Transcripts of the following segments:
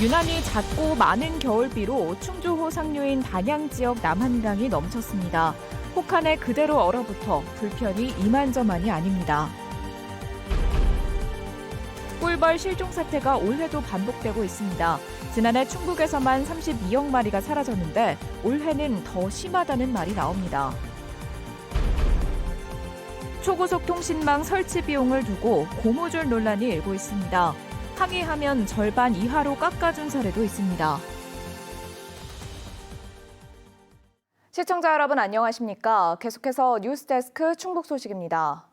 유난히 잦고 많은 겨울비로 충주호 상류인 단양 지역 남한강이 넘쳤습니다. 혹한에 그대로 얼어붙어 불편이 이만저만이 아닙니다. 꿀벌 실종 사태가 올해도 반복되고 있습니다. 지난해 충북에서만 32억 마리가 사라졌는데 올해는 더 심하다는 말이 나옵니다. 초고속 통신망 설치 비용을 두고 고무줄 논란이 일고 있습니다. 항의하면 절반 이하로 깎아준 사례도 있습니다. 시청자 여러분 안녕하십니까? 계속해서 뉴스데스크 충북 소식입니다.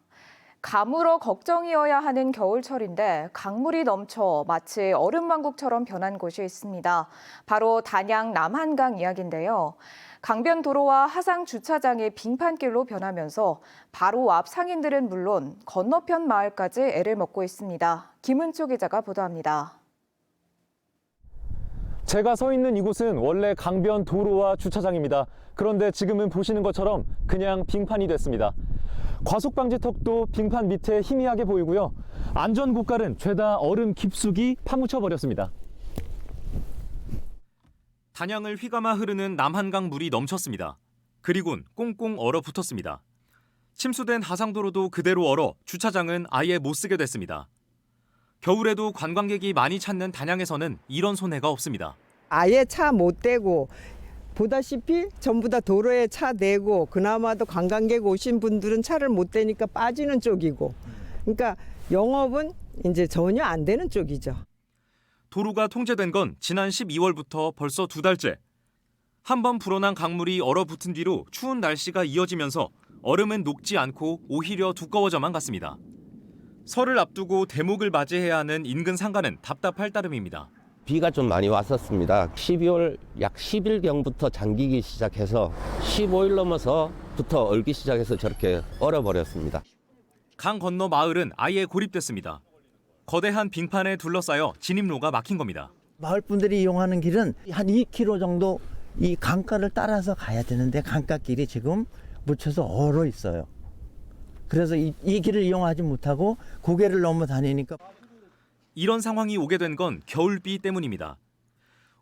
가물어 걱정이어야 하는 겨울철인데 강물이 넘쳐 마치 얼음왕국처럼 변한 곳이 있습니다. 바로 단양 남한강 이야기인데요. 강변 도로와 하상 주차장이 빙판길로 변하면서 바로 앞 상인들은 물론 건너편 마을까지 애를 먹고 있습니다. 김은초 기자가 보도합니다. 제가 서 있는 이곳은 원래 강변 도로와 주차장입니다. 그런데 지금은 보시는 것처럼 그냥 빙판이 됐습니다. 과속방지턱도 빙판 밑에 희미하게 보이고요. 안전고깔은 죄다 얼음 깊숙이 파묻혀 버렸습니다. 단양을 휘감아 흐르는 남한강 물이 넘쳤습니다. 그리곤 꽁꽁 얼어붙었습니다. 침수된 하상도로도 그대로 얼어 주차장은 아예 못 쓰게 됐습니다. 겨울에도 관광객이 많이 찾는 단양에서는 이런 손해가 없습니다. 아예 차 못 대고 보다시피 전부 다 도로에 차 대고 그나마도 관광객 오신 분들은 차를 못 대니까 빠지는 쪽이고 그러니까 영업은 이제 전혀 안 되는 쪽이죠. 도로가 통제된 건 지난 12월부터 벌써 2달째. 한번 불어난 강물이 얼어붙은 뒤로 추운 날씨가 이어지면서 얼음은 녹지 않고 오히려 두꺼워져만 갔습니다. 설을 앞두고 대목을 맞이해야 하는 인근 상가는 답답할 따름입니다. 비가 좀 많이 왔었습니다. 12월 약 10일경부터 잠기기 시작해서 15일 넘어서부터 얼기 시작해서 저렇게 얼어버렸습니다. 강 건너 마을은 아예 고립됐습니다. 거대한 빙판에 둘러싸여 진입로가 막힌 겁니다. 마을 분들이 이용하는 길은 한 2km 정도 이 강가를 따라서 가야 되는데 강가길이 지금 묻혀서 얼어 있어요. 그래서 이 길을 이용하지 못하고 고개를 넘어 다니니까. 이런 상황이 오게 된 건 겨울비 때문입니다.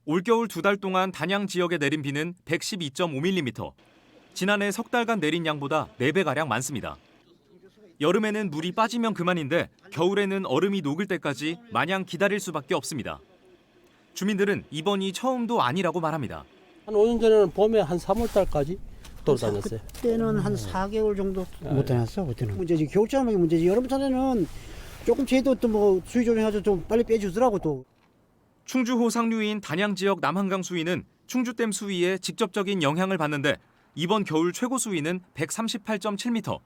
올겨울 2달 동안 단양 지역에 내린 비는 112.5mm. 지난해 석 달간 내린 양보다 4배가량 많습니다. 여름에는 물이 빠지면 그만인데 겨울에는 얼음이 녹을 때까지 마냥 기다릴 수밖에 없습니다. 주민들은 이번이 처음도 아니라고 말합니다. 한 5년 전에는 봄에 한 3월 달까지 돌아다녔어요. 그때는 한 4개월 정도 못 다녔어. 그때는 문제지. 겨울철은 문제지. 여름철에는 조금 제도 또 뭐 수위 조정해서 좀 빨리 빼주더라고 또. 충주호 상류인 단양 지역 남한강 수위는 충주댐 수위에 직접적인 영향을 받는데 이번 겨울 최고 수위는 138.7m.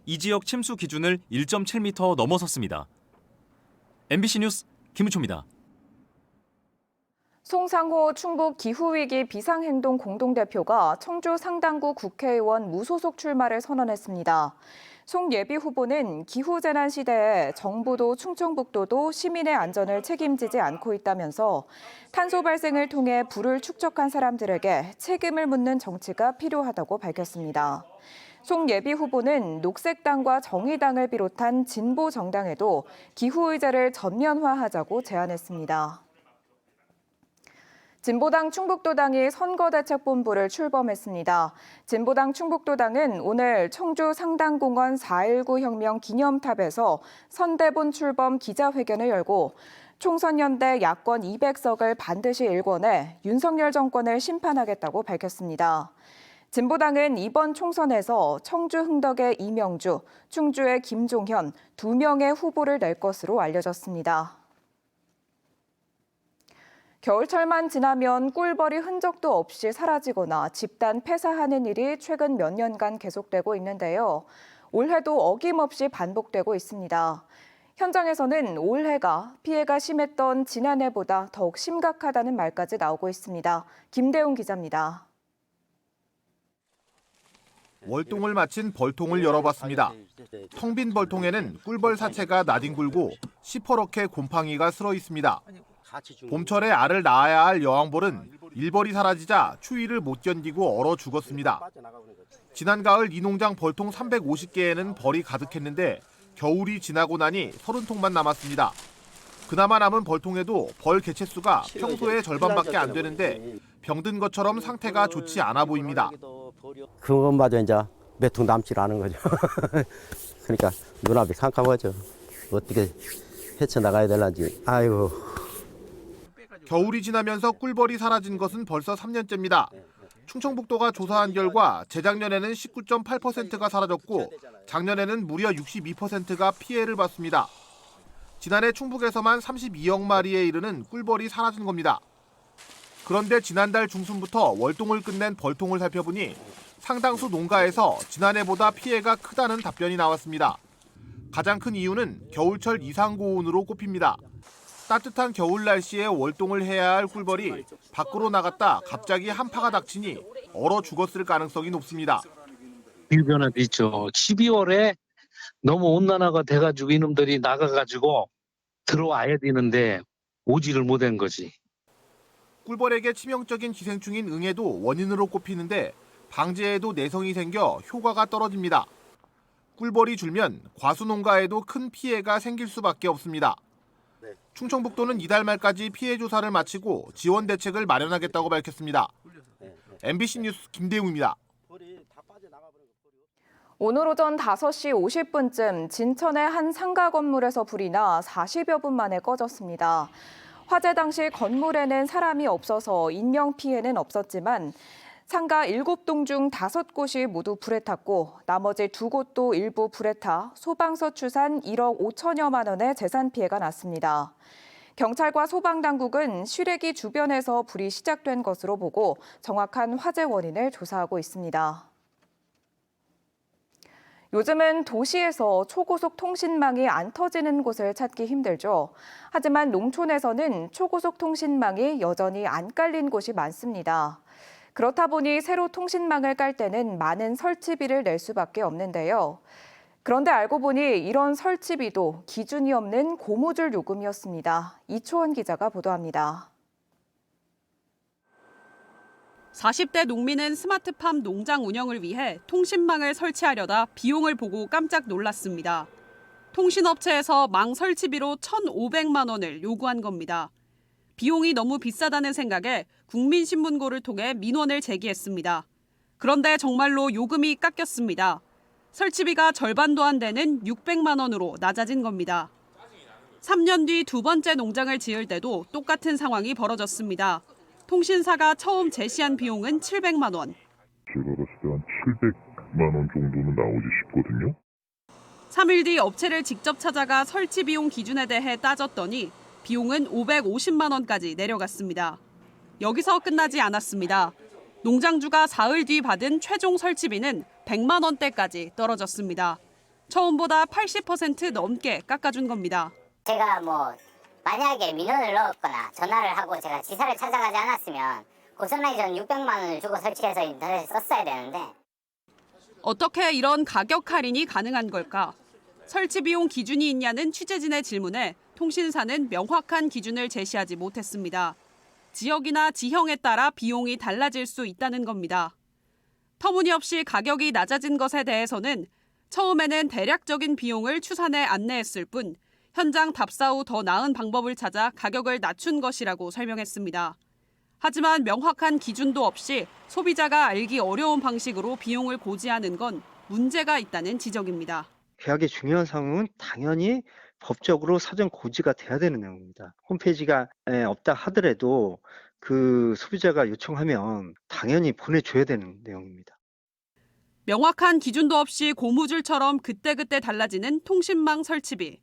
이 지역 침수 기준을 1.7m 넘어섰습니다. MBC 뉴스 김우초입니다. 송상호 충북 기후위기 비상행동 공동대표가 청주 상당구 국회의원 무소속 출마를 선언했습니다. 송 예비 후보는 기후재난 시대에 정부도 충청북도도 시민의 안전을 책임지지 않고 있다면서 탄소 발생을 통해 불을 축적한 사람들에게 책임을 묻는 정치가 필요하다고 밝혔습니다. 송 예비 후보는 녹색당과 정의당을 비롯한 진보 정당에도 기후의제를 전면화하자고 제안했습니다. 진보당 충북도당이 선거대책본부를 출범했습니다. 진보당 충북도당은 오늘 청주 상당공원 4.19 혁명 기념탑에서 선대본 출범 기자회견을 열고 총선 연대 야권 200석을 반드시 일궈내 윤석열 정권을 심판하겠다고 밝혔습니다. 진보당은 이번 총선에서 청주 흥덕의 이명주, 충주의 김종현 2명의 후보를 낼 것으로 알려졌습니다. 겨울철만 지나면 꿀벌이 흔적도 없이 사라지거나 집단 폐사하는 일이 최근 몇 년간 계속되고 있는데요. 올해도 어김없이 반복되고 있습니다. 현장에서는 올해가 피해가 심했던 지난해보다 더욱 심각하다는 말까지 나오고 있습니다. 김대웅 기자입니다. 월동을 마친 벌통을 열어봤습니다. 텅 빈 벌통에는 꿀벌 사체가 나뒹굴고 시퍼렇게 곰팡이가 슬어 있습니다. 봄철에 알을 낳아야 할 여왕벌은 일벌이 사라지자 추위를 못 견디고 얼어 죽었습니다. 지난 가을 이 농장 벌통 350개에는 벌이 가득했는데 겨울이 지나고 나니 30통만 남았습니다. 그나마 남은 벌통에도 벌 개체수가 평소의 절반밖에 안 되는데 병든 것처럼 상태가 좋지 않아 보입니다. 그것마저 이제 몇 통 남질 않은 거죠. 그러니까 눈앞이 캄캄하죠. 어떻게 헤쳐나가야 될런지. 아이고. 겨울이 지나면서 꿀벌이 사라진 것은 벌써 3년째입니다. 충청북도가 조사한 결과 재작년에는 19.8%가 사라졌고 작년에는 무려 62%가 피해를 봤습니다. 지난해 충북에서만 32억 마리에 이르는 꿀벌이 사라진 겁니다. 그런데 지난달 중순부터 월동을 끝낸 벌통을 살펴보니 상당수 농가에서 지난해보다 피해가 크다는 답변이 나왔습니다. 가장 큰 이유는 겨울철 이상고온으로 꼽힙니다. 따뜻한 겨울 날씨에 월동을 해야 할 꿀벌이 밖으로 나갔다 갑자기 한파가 닥치니 얼어 죽었을 가능성이 높습니다. 기후변화도 있죠. 12월에 너무 온난화가 돼가지고 이놈들이 나가가지고 들어와야 되는데 오지를 못한 거지. 꿀벌에게 치명적인 기생충인 응애도 원인으로 꼽히는데 방제에도 내성이 생겨 효과가 떨어집니다. 꿀벌이 줄면 과수농가에도 큰 피해가 생길 수밖에 없습니다. 충청북도는 이달 말까지 피해 조사를 마치고 지원 대책을 마련하겠다고 밝혔습니다. MBC 뉴스 김대웅입니다. 오늘 오전 5시 50분쯤 진천의 한 상가 건물에서 불이 나 40여 분 만에 꺼졌습니다. 화재 당시 건물에는 사람이 없어서 인명피해는 없었지만 상가 7동 중 5곳이 모두 불에 탔고 나머지 2곳도 일부 불에 타 소방서 추산 1억 5천여만 원의 재산 피해가 났습니다. 경찰과 소방당국은 쉬래기 주변에서 불이 시작된 것으로 보고 정확한 화재 원인을 조사하고 있습니다. 요즘은 도시에서 초고속 통신망이 안 터지는 곳을 찾기 힘들죠. 하지만 농촌에서는 초고속 통신망이 여전히 안 깔린 곳이 많습니다. 그렇다 보니 새로 통신망을 깔 때는 많은 설치비를 낼 수밖에 없는데요. 그런데 알고 보니 이런 설치비도 기준이 없는 고무줄 요금이었습니다. 이초원 기자가 보도합니다. 40대 농민은 스마트팜 농장 운영을 위해 통신망을 설치하려다 비용을 보고 깜짝 놀랐습니다. 통신업체에서 망 설치비로 1,500만 원을 요구한 겁니다. 비용이 너무 비싸다는 생각에 국민신문고를 통해 민원을 제기했습니다. 그런데 정말로 요금이 깎였습니다. 설치비가 절반도 안 되는 600만 원으로 낮아진 겁니다. 3년 뒤 두 번째 농장을 지을 때도 똑같은 상황이 벌어졌습니다. 통신사가 처음 제시한 비용은 700만 원. 제가 봤을 때 한 700만 원 정도는 나오지 싶거든요. 3일 뒤 업체를 직접 찾아가 설치 비용 기준에 대해 따졌더니 비용은 550만 원까지 내려갔습니다. 여기서 끝나지 않았습니다. 농장주가 사흘 뒤 받은 최종 설치비는 100만 원대까지 떨어졌습니다. 처음보다 80% 넘게 깎아준 겁니다. 제가 만약에 민원을 넣었거나 전화를 하고 제가 지사를 찾아가지 않았으면 고스란히 전 600만 원을 주고 설치해서 인터넷에 썼어야 되는데. 어떻게 이런 가격 할인이 가능한 걸까? 설치 비용 기준이 있냐는 취재진의 질문에 통신사는 명확한 기준을 제시하지 못했습니다. 지역이나 지형에 따라 비용이 달라질 수 있다는 겁니다. 터무니없이 가격이 낮아진 것에 대해서는 처음에는 대략적인 비용을 추산해 안내했을 뿐 현장 답사 후 더 나은 방법을 찾아 가격을 낮춘 것이라고 설명했습니다. 하지만 명확한 기준도 없이 소비자가 알기 어려운 방식으로 비용을 고지하는 건 문제가 있다는 지적입니다. 계약의 중요한 사항은 당연히 법적으로 사전 고지가 돼야 되는 내용입니다. 홈페이지가 없다 하더라도 그 소비자가 요청하면 당연히 보내줘야 되는 내용입니다. 명확한 기준도 없이 고무줄처럼 그때그때 달라지는 통신망 설치비.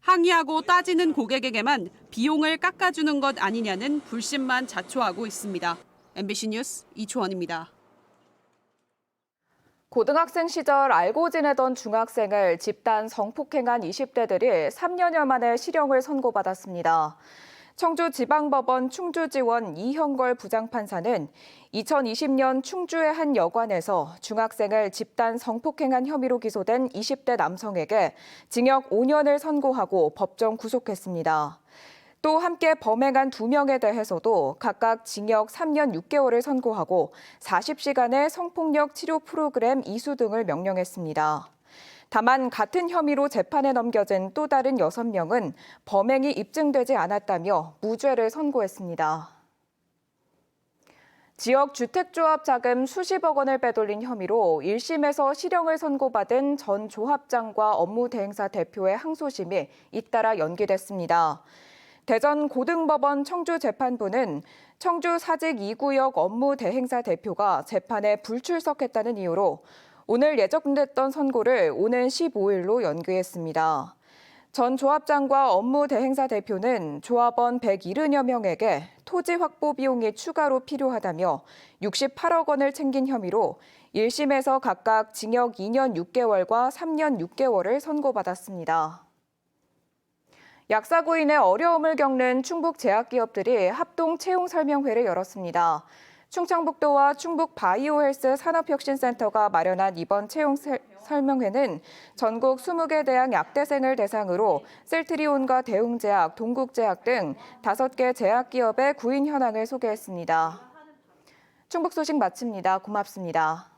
항의하고 따지는 고객에게만 비용을 깎아주는 것 아니냐는 불신만 자초하고 있습니다. MBC 뉴스 이초원입니다. 고등학생 시절 알고 지내던 중학생을 집단 성폭행한 20대들이 3년여 만에 실형을 선고받았습니다. 청주지방법원 충주지원 이형걸 부장판사는 2020년 충주의 한 여관에서 중학생을 집단 성폭행한 혐의로 기소된 20대 남성에게 징역 5년을 선고하고 법정 구속했습니다. 또 함께 범행한 2명에 대해서도 각각 징역 3년 6개월을 선고하고 40시간의 성폭력 치료 프로그램 이수 등을 명령했습니다. 다만 같은 혐의로 재판에 넘겨진 또 다른 6명은 범행이 입증되지 않았다며 무죄를 선고했습니다. 지역 주택조합 자금 수십억 원을 빼돌린 혐의로 1심에서 실형을 선고받은 전 조합장과 업무대행사 대표의 항소심이 잇따라 연기됐습니다. 대전 고등법원 청주재판부는 청주 사직 2구역 업무대행사 대표가 재판에 불출석했다는 이유로 오늘 예정됐던 선고를 오는 15일로 연기했습니다. 전 조합장과 업무대행사 대표는 조합원 170여 명에게 토지 확보 비용이 추가로 필요하다며 68억 원을 챙긴 혐의로 1심에서 각각 징역 2년 6개월과 3년 6개월을 선고받았습니다. 약사고 인해 어려움을 겪는 충북 제약기업들이 합동 채용설명회를 열었습니다. 충청북도와 충북바이오헬스 산업혁신센터가 마련한 이번 채용설명회는 전국 20개 대학 약대생을 대상으로 셀트리온과 대웅제약, 동국제약 등 5개 제약기업의 구인 현황을 소개했습니다. 충북 소식 마칩니다. 고맙습니다.